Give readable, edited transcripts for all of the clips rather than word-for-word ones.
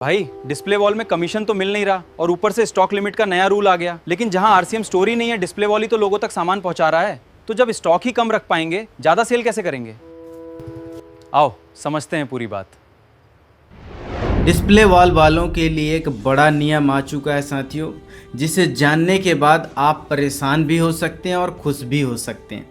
भाई display wall में commission तो मिल नहीं रहा और ऊपर से स्टॉक लिमिट का नया रूल आ गया। लेकिन जहां आरसीएम स्टोर ही नहीं है, डिस्प्ले वॉल ही तो लोगों तक सामान पहुंचा रहा है। तो जब स्टॉक ही कम रख पाएंगे, ज्यादा सेल कैसे करेंगे? आओ समझते हैं पूरी बात। डिस्प्ले वॉल वालों के लिए एक बड़ा नियम आ चुका है साथियों, जिसे जानने के बाद आप परेशान भी हो सकते हैं और खुश भी हो सकते हैं।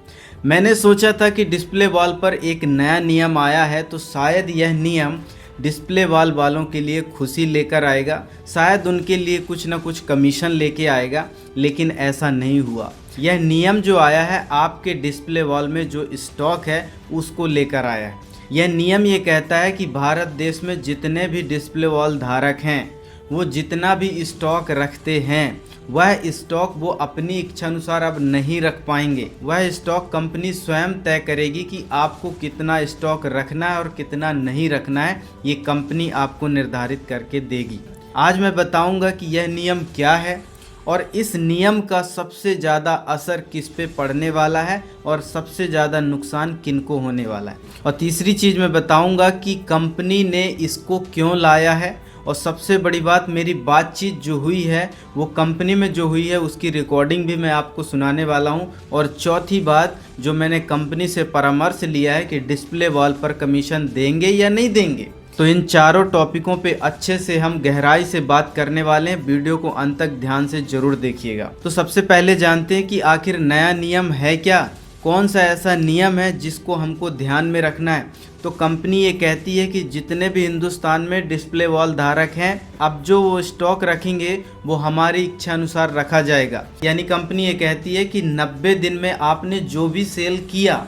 मैंने सोचा था कि डिस्प्ले वॉल पर एक नया नियम आया है, तो शायद यह नियम डिस्प्ले वॉल वालों के लिए खुशी लेकर आएगा, शायद उनके लिए कुछ ना कुछ कमीशन लेके आएगा। लेकिन ऐसा नहीं हुआ। यह नियम जो आया है आपके डिस्प्ले वॉल में जो स्टॉक है उसको लेकर आया है। यह नियम ये कहता है कि भारत देश में जितने भी डिस्प्ले वॉल धारक हैं वो जितना भी स्टॉक रखते हैं वह स्टॉक वो अपनी इच्छा अनुसार अब नहीं रख पाएंगे। वह स्टॉक कंपनी स्वयं तय करेगी कि आपको कितना स्टॉक रखना है और कितना नहीं रखना है, ये कंपनी आपको निर्धारित करके देगी। आज मैं बताऊंगा कि यह नियम क्या है और इस नियम का सबसे ज़्यादा असर किस पे पड़ने वाला है और सबसे ज़्यादा नुकसान किनको होने वाला है। और तीसरी चीज़ मैं बताऊंगा कि कंपनी ने इसको क्यों लाया है। और सबसे बड़ी बात, मेरी बातचीत जो हुई है वो कंपनी में जो हुई है उसकी रिकॉर्डिंग भी मैं आपको सुनाने वाला हूं। और चौथी बात, जो मैंने कंपनी से परामर्श लिया है कि डिस्प्ले वॉल पर कमीशन देंगे या नहीं देंगे। तो इन चारों टॉपिकों पे अच्छे से हम गहराई से बात करने वाले हैं। वीडियो को अंत तक ध्यान से जरूर देखिएगा। तो सबसे पहले जानते हैं कि आखिर नया नियम है क्या, कौन सा ऐसा नियम है जिसको हमको ध्यान में रखना है। तो कंपनी ये कहती है कि जितने भी हिंदुस्तान में डिस्प्ले वॉल धारक हैं, अब जो वो स्टॉक रखेंगे वो हमारी इच्छा अनुसार रखा जाएगा। यानी कंपनी ये कहती है कि 90 दिन में आपने जो भी सेल किया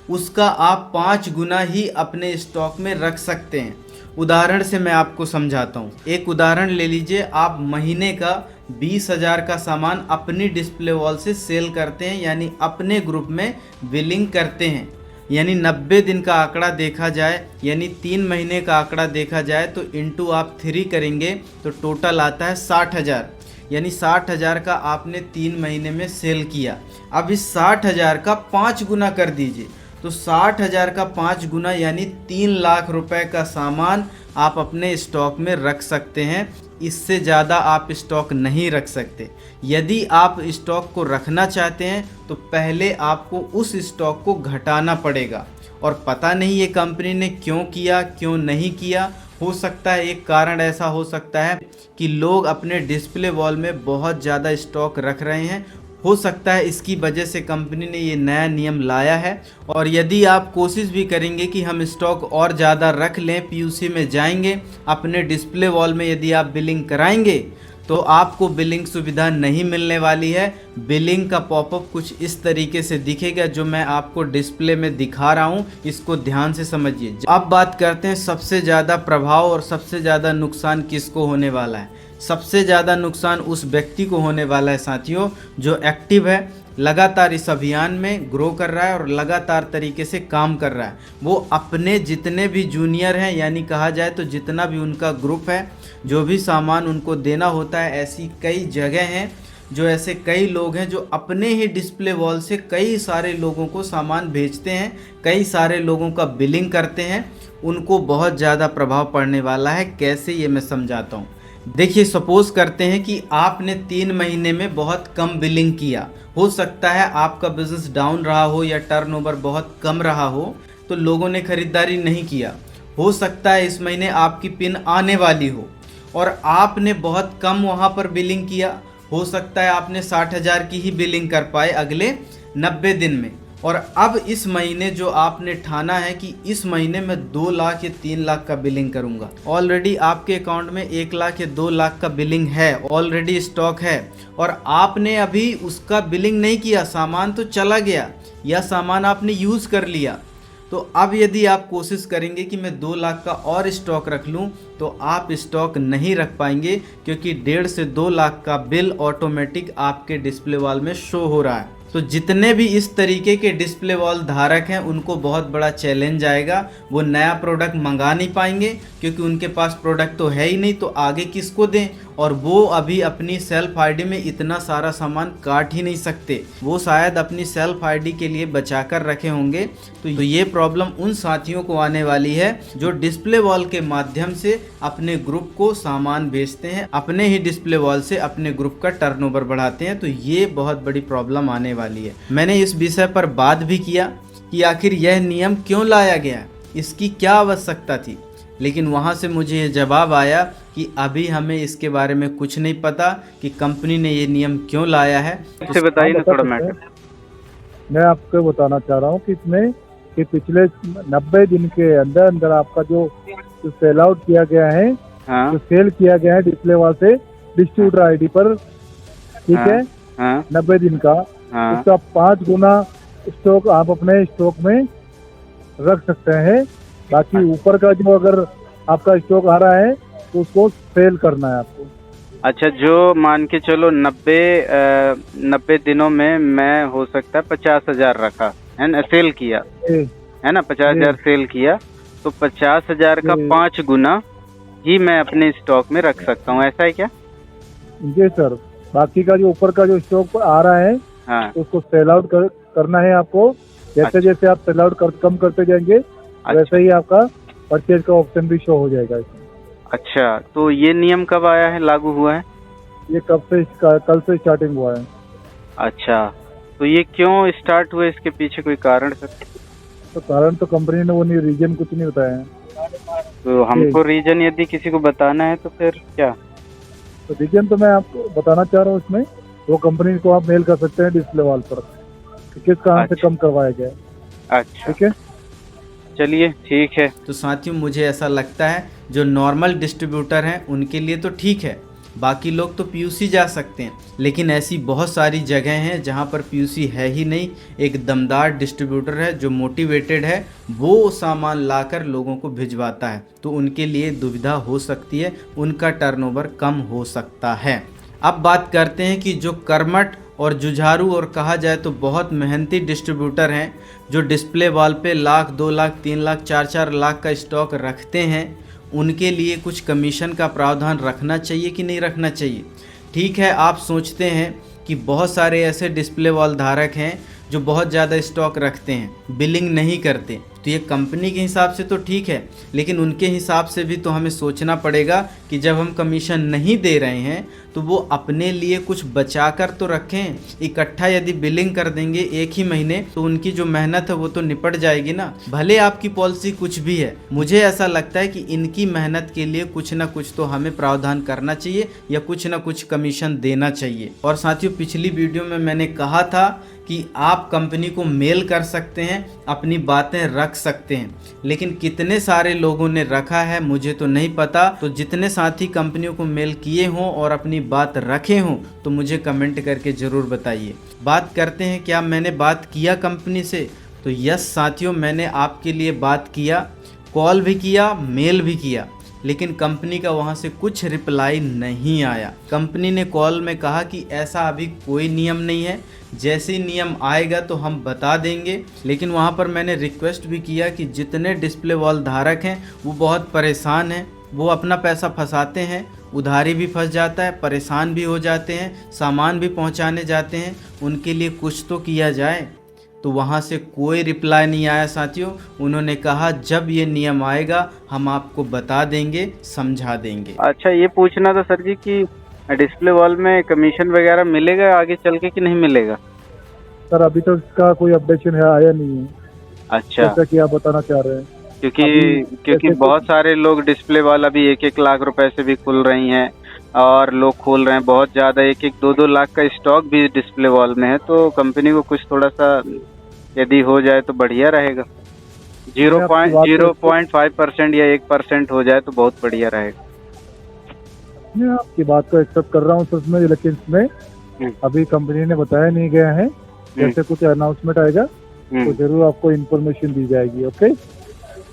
उसका आप 5 गुना ही अपने स्टॉक में रख सकते हैं। उदाहरण से मैं आपको समझाता हूँ। एक उदाहरण ले लीजिए, आप महीने का 20,000 का सामान अपनी डिस्प्ले वॉल से सेल करते हैं, यानी अपने ग्रुप में बिलिंग करते हैं। यानी 90 दिन का आंकड़ा देखा जाए, यानी 3 महीने का आंकड़ा देखा जाए तो इंटू आप 3 करेंगे तो टोटल आता है 60,000। यानी 60,000 का आपने 3 महीने में सेल किया। अब इस 60,000 का 5 गुना कर दीजिए, तो 60,000 का 5 गुना यानी 3 लाख रुपए का सामान आप अपने स्टॉक में रख सकते हैं। इससे ज़्यादा आप स्टॉक नहीं रख सकते। यदि आप स्टॉक को रखना चाहते हैं तो पहले आपको उस स्टॉक को घटाना पड़ेगा। और पता नहीं ये कंपनी ने क्यों किया, क्यों नहीं किया। हो सकता है एक कारण ऐसा हो सकता है कि लोग अपने डिस्प्ले वॉल में बहुत ज़्यादा स्टॉक रख रहे हैं। हो सकता है इसकी वजह से कंपनी ने ये नया नियम लाया है। और यदि आप कोशिश भी करेंगे कि हम स्टॉक और ज़्यादा रख लें, पीयूसी में जाएंगे, अपने डिस्प्ले वॉल में यदि आप बिलिंग कराएंगे तो आपको बिलिंग सुविधा नहीं मिलने वाली है। बिलिंग का पॉपअप कुछ इस तरीके से दिखेगा जो मैं आपको डिस्प्ले में दिखा रहा हूँ। इसको ध्यान से समझिए। अब बात करते हैं सबसे ज़्यादा प्रभाव और सबसे ज़्यादा नुकसान किसको होने वाला है। सबसे ज़्यादा नुकसान उस व्यक्ति को होने वाला है साथियों जो एक्टिव है, लगातार इस अभियान में ग्रो कर रहा है और लगातार तरीके से काम कर रहा है। वो अपने जितने भी जूनियर हैं, यानी कहा जाए तो जितना भी उनका ग्रुप है, जो भी सामान उनको देना होता है, ऐसी कई जगह हैं, जो ऐसे कई लोग हैं जो अपने ही डिस्प्ले वॉल से कई सारे लोगों को सामान भेजते हैं, कई सारे लोगों का बिलिंग करते हैं। उनको बहुत ज़्यादा प्रभाव पड़ने वाला है। कैसे, ये मैं समझाता हूँ। देखिए, सपोज करते हैं कि आपने 3 महीने में बहुत कम बिलिंग किया। हो सकता है आपका बिजनेस डाउन रहा हो या टर्नओवर बहुत कम रहा हो, तो लोगों ने खरीदारी नहीं किया। हो सकता है इस महीने आपकी पिन आने वाली हो और आपने बहुत कम वहाँ पर बिलिंग किया। हो सकता है आपने 60,000 की ही बिलिंग कर पाए अगले 90 दिन में। और अब इस महीने जो आपने ठाना है कि इस महीने में 2 लाख या 3 लाख का बिलिंग करूंगा। ऑलरेडी आपके अकाउंट में 1 लाख या 2 लाख का बिलिंग है, ऑलरेडी स्टॉक है, और आपने अभी उसका बिलिंग नहीं किया। सामान तो चला गया या सामान आपने यूज़ कर लिया। तो अब यदि आप कोशिश करेंगे कि मैं 2 लाख का और स्टॉक रख लूं, तो आप स्टॉक नहीं रख पाएंगे, क्योंकि 1.5 से 2 लाख का बिल ऑटोमेटिक आपके डिस्प्ले वॉल में शो हो रहा है। तो जितने भी इस तरीके के डिस्प्ले वॉल धारक हैं उनको बहुत बड़ा चैलेंज आएगा। वो नया प्रोडक्ट मंगा नहीं पाएंगे क्योंकि उनके पास प्रोडक्ट तो है ही नहीं, तो आगे किसको दें। और वो अभी अपनी सेल्फ आईडी में इतना सारा सामान काट ही नहीं सकते, वो शायद अपनी सेल्फ आईडी के लिए बचा कर रखे होंगे। तो ये प्रॉब्लम उन साथियों को आने वाली है जो डिस्प्ले वॉल के माध्यम से अपने ग्रुप को सामान बेचते हैं, अपने ही डिस्प्ले वॉल से अपने ग्रुप का टर्नओवर बढ़ाते हैं। तो ये बहुत बड़ी प्रॉब्लम आने वाली है। मैंने इस विषय पर बात भी किया कि आखिर यह नियम क्यों लाया गया, इसकी क्या आवश्यकता थी, लेकिन वहाँ से मुझे ये जवाब आया कि अभी हमें इसके बारे में कुछ नहीं पता कि कंपनी ने ये नियम क्यों लाया है। इससे बताइए ना थोड़ा मैटर। मैं आपको बताना चाह रहा हूँ कि इसमें कि पिछले 90 दिन के अंदर अंदर आपका जो सेल आउट किया गया है, हाँ, जो सेल किया गया है डिस्प्ले वॉल से डिस्ट्रीब्यूटर आईडी पर, ठीक है, हाँ, 90 दिन का, हाँ, उसका 5 गुना स्टॉक आप अपने स्टॉक में रख सकते हैं। बाकी ऊपर का जो अगर आपका स्टॉक आ रहा है तो उसको सेल करना है आपको। अच्छा, जो मान के चलो 90 दिनों में मैं हो सकता है 50,000 रखा है ना, सेल किया है ना, 50,000 सेल किया, तो 50,000 का 5 गुना ही मैं अपने स्टॉक में रख सकता हूँ, ऐसा है क्या? जी सर, बाकी का जो ऊपर का जो स्टॉक आ रहा है, हाँ, तो उसको सेल आउट करना है आपको। जैसे अच्छा, जैसे आप सेल आउट कम करते जाएंगे वैसे ही आपका परचेज का ऑप्शन भी शो हो जाएगा इसमें। अच्छा, तो ये नियम कब आया है, लागू हुआ है? ये कल से स्टार्टिंग हुआ है। अच्छा, तो ये क्यों स्टार्ट हुआ, इसके पीछे कोई कारण सर? तो कारण तो कंपनी ने वो नहीं, रीजन कुछ नहीं बताया है। तो हमको रीजन यदि किसी को बताना है तो फिर क्या? तो रीजन तो मैं आपको बताना चाह रहा हूँ इसमें, वो कंपनी को आप मेल कर सकते हैं डिस्प्ले वॉल पर कि किस कारण से अच्छा, कम करवाया गया है। अच्छा, ठीक है, चलिए ठीक है। तो साथियों मुझे ऐसा लगता है जो नॉर्मल डिस्ट्रीब्यूटर हैं उनके लिए तो ठीक है, बाकी लोग तो पीयूसी जा सकते हैं, लेकिन ऐसी बहुत सारी जगह हैं जहां पर पीयूसी है ही नहीं। एक दमदार डिस्ट्रीब्यूटर है जो मोटिवेटेड है, वो सामान लाकर लोगों को भिजवाता है, तो उनके लिए दुविधा हो सकती है, उनका टर्नओवर कम हो सकता है। अब बात करते हैं कि जो कर्मठ और जुझारू और कहा जाए तो बहुत मेहनती डिस्ट्रीब्यूटर हैं जो डिस्प्ले वॉल पे लाख, 2 लाख, 3 लाख, 4 लाख का स्टॉक रखते हैं, उनके लिए कुछ कमीशन का प्रावधान रखना चाहिए कि नहीं रखना चाहिए। ठीक है, आप सोचते हैं कि बहुत सारे ऐसे डिस्प्ले वॉल धारक हैं जो बहुत ज़्यादा स्टॉक रखते हैं, बिलिंग नहीं करते, तो ये कंपनी के हिसाब से तो ठीक है, लेकिन उनके हिसाब से भी तो हमें सोचना पड़ेगा कि जब हम कमीशन नहीं दे रहे हैं तो वो अपने लिए कुछ बचा कर तो रखें। इकट्ठा यदि बिलिंग कर देंगे एक ही महीने तो उनकी जो मेहनत है वो तो निपट जाएगी ना। भले आपकी पॉलिसी कुछ भी है, मुझे ऐसा लगता है कि इनकी मेहनत के लिए कुछ ना कुछ तो हमें प्रावधान करना चाहिए या कुछ ना कुछ कमीशन देना चाहिए। और साथियों, पिछली वीडियो में मैंने कहा था कि आप कंपनी को मेल कर सकते हैं, अपनी बातें रख सकते हैं, लेकिन कितने सारे लोगों ने रखा है मुझे तो नहीं पता। तो जितने साथी कंपनियों को मेल किए हों और अपनी बात रखे हों तो मुझे कमेंट करके ज़रूर बताइए। बात करते हैं क्या मैंने बात किया कंपनी से, तो यस साथियों, मैंने आपके लिए बात किया, कॉल भी किया, मेल भी किया, लेकिन कंपनी का वहाँ से कुछ रिप्लाई नहीं आया। कंपनी ने कॉल में कहा कि ऐसा अभी कोई नियम नहीं है, जैसे ही नियम आएगा तो हम बता देंगे। लेकिन वहाँ पर मैंने रिक्वेस्ट भी किया कि जितने डिस्प्ले वॉल धारक हैं वो बहुत परेशान हैं, वो अपना पैसा फंसाते हैं, उधारी भी फंस जाता है, परेशान भी हो जाते हैं, सामान भी पहुँचाने जाते हैं, उनके लिए कुछ तो किया जाए। तो वहाँ से कोई रिप्लाई नहीं आया साथियों। उन्होंने कहा जब ये नियम आएगा हम आपको बता देंगे, समझा देंगे। अच्छा, ये पूछना था सर जी कि डिस्प्ले वॉल में कमीशन वगैरह मिलेगा आगे चल के कि नहीं मिलेगा? सर अभी तो इसका कोई अपडेशन है, आया नहीं है। अच्छा, जैसा कि आप बताना चाह रहे हैं, क्योंकि बहुत सारे लोग डिस्प्ले वाल अभी 1-1 लाख रुपए से भी खुल रही हैं और लोग खोल रहे हैं बहुत ज़्यादा, 1-1, 2-2 लाख का स्टॉक भी डिस्प्ले वॉल में है। तो कंपनी को कुछ थोड़ा सा यदि हो जाए तो बढ़िया रहेगा। 0.05% या 1% हो जाए तो बहुत बढ़िया रहेगा। मैं आपकी बात को एक्सेप्ट कर रहा हूँ सर में, लेकिन इसमें अभी कंपनी ने बताया नहीं गया है। जैसे कुछ अनाउंसमेंट आएगा तो जरूर आपको इन्फॉर्मेशन दी जाएगी। ओके,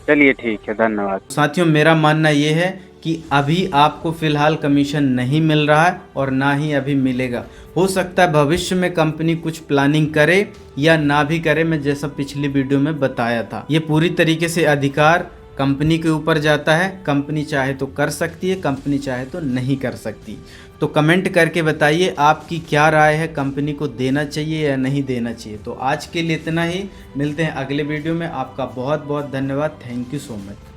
चलिए ठीक है, धन्यवाद। साथियों, मेरा मानना ये है कि अभी आपको फ़िलहाल कमीशन नहीं मिल रहा है और ना ही अभी मिलेगा। हो सकता है भविष्य में कंपनी कुछ प्लानिंग करे या ना भी करे, मैं जैसा पिछली वीडियो में बताया था। ये पूरी तरीके से अधिकार कंपनी के ऊपर जाता है। कंपनी चाहे तो कर सकती है, कंपनी चाहे तो नहीं कर सकती। तो कमेंट करके बताइए आपकी क्या राय है, कंपनी को देना चाहिए या नहीं देना चाहिए। तो आज के लिए इतना ही, मिलते हैं अगले वीडियो में। आपका बहुत बहुत धन्यवाद। Thank you so much.